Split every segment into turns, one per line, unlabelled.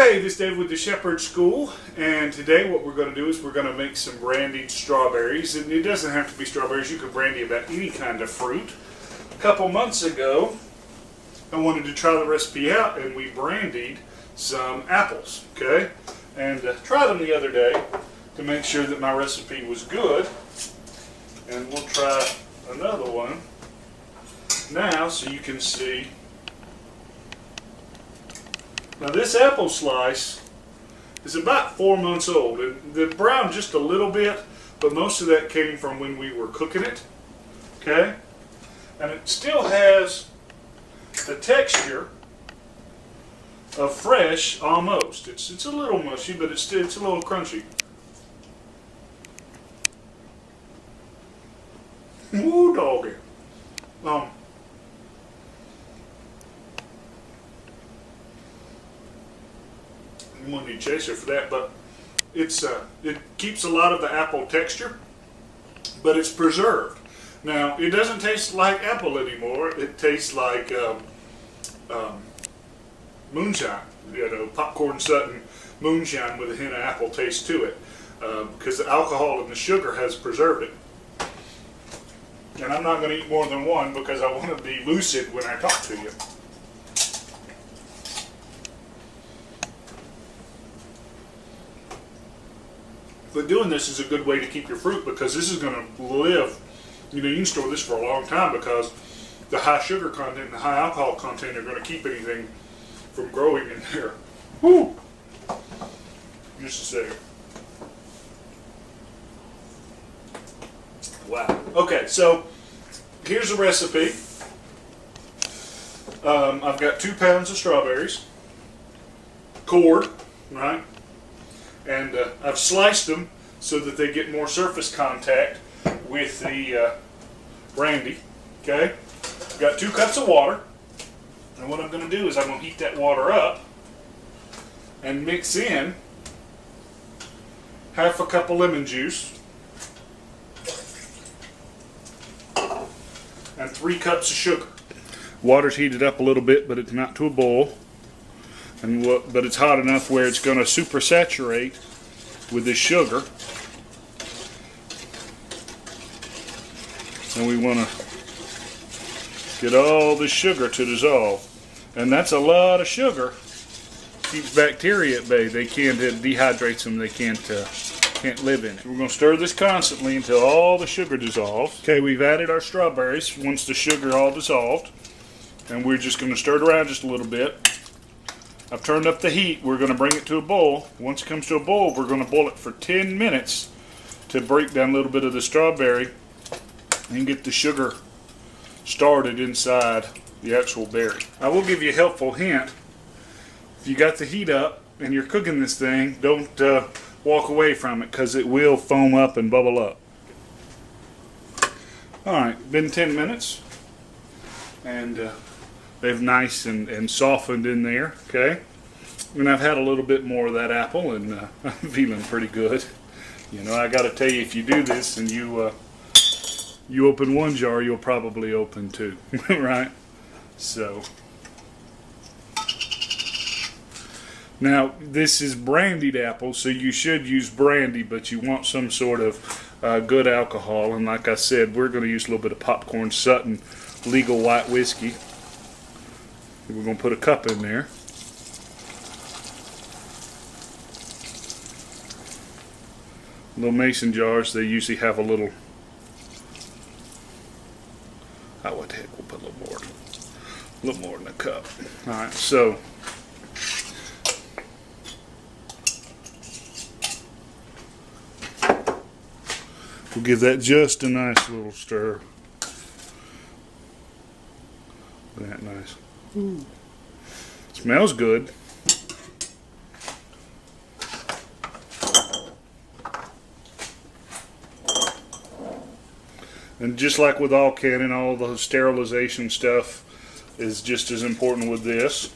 Hey, this is Dave with the Shepherd School, and today what we're going to do is we're going to make some brandied strawberries. And it doesn't have to be strawberries, you can brandy about any kind of fruit. A couple months ago, I wanted to try the recipe out, and we brandied some apples, okay? And tried them the other day to make sure that my recipe was good. And we'll try another one now so you can see. Now this apple slice is about 4 months old, and they're brown just a little bit, but most of that came from when we were cooking it, okay? And it still has the texture of fresh almost. It's a little mushy, but it's a little crunchy. Woo doggy. I'm going to need chaser for that, but it keeps a lot of the apple texture, but it's preserved. Now it doesn't taste like apple anymore. It tastes like moonshine, popcorn Sutton moonshine with a hint of apple taste to it, because the alcohol and the sugar has preserved it. And I'm not going to eat more than one because I want to be lucid when I talk to you. But doing this is a good way to keep your fruit, because this is going to live. You can store this for a long time because the high sugar content and the high alcohol content are going to keep anything from growing in there. Whew. Just a second. Wow. Okay, so here's the recipe. I've got 2 pounds of strawberries, cored, right? And I've sliced them so that they get more surface contact with the brandy. Okay, I've got 2 cups of water, and what I'm going to do is I'm going to heat that water up and mix in half a cup of lemon juice and 3 cups of sugar. Water's heated up a little bit, but it's not to a boil. But it's hot enough where it's going to super saturate with the sugar. And we want to get all the sugar to dissolve. And that's a lot of sugar. Keeps bacteria at bay. They can't, it dehydrates them. They can't live in it. We're going to stir this constantly until all the sugar dissolves. Okay, we've added our strawberries once the sugar all dissolved. And we're just going to stir it around just a little bit. I've turned up the heat. We're going to bring it to a boil. Once it comes to a boil, we're going to boil it for 10 minutes to break down a little bit of the strawberry and get the sugar started inside the actual berry. I will give you a helpful hint. If you got the heat up and you're cooking this thing, don't walk away from it, because it will foam up and bubble up. Alright, been 10 minutes. And they've nice and softened in there, okay? And I've had a little bit more of that apple, and I'm feeling pretty good. You know, I got to tell you, if you do this and you open one jar, you'll probably open 2, right? So now this is brandied apple, so you should use brandy, but you want some sort of good alcohol. And like I said, we're going to use a little bit of popcorn Sutton legal white whiskey. We're going to put a cup in there. Little mason jars, they usually have a little. Oh, what the heck, we'll put a little more than a cup. Alright, so we'll give that just a nice little stir. Isn't that nice? Ooh. Smells good. And just like with all canning, all the sterilization stuff is just as important with this.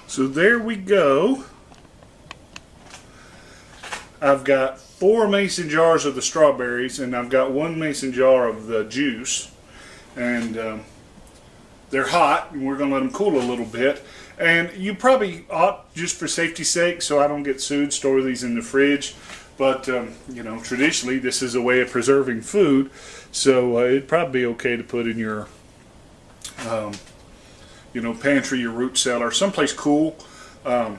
So there we go. I've got 4 mason jars of the strawberries, and I've got 1 mason jar of the juice. And they're hot, and we're going to let them cool a little bit. And you probably ought, just for safety's sake, so I don't get sued, store these in the fridge. But, you know, traditionally, this is a way of preserving food. So it'd probably be okay to put in your, you know, pantry, your root cellar, someplace cool. I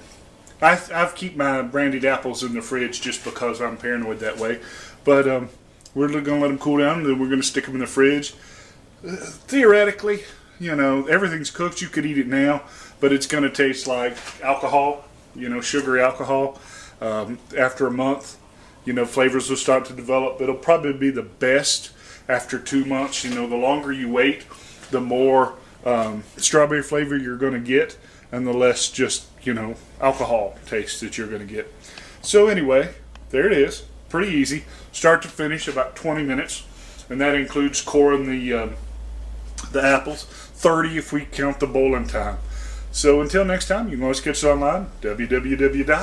keep my brandied apples in the fridge just because I'm paranoid that way. But we're going to let them cool down, and then we're going to stick them in the fridge. Theoretically, you know, everything's cooked. You could eat it now, but it's going to taste like alcohol, you know, sugary alcohol. After a month, you know, flavors will start to develop. It'll probably be the best after 2 months. You know, the longer you wait, the more strawberry flavor you're going to get, and the less just, you know, alcohol taste that you're going to get. So anyway, there it is. Pretty easy. Start to finish, about 20 minutes. And that includes coring the apples. 30 if we count the boiling time. So until next time, you can always catch us online, www.tngun.com.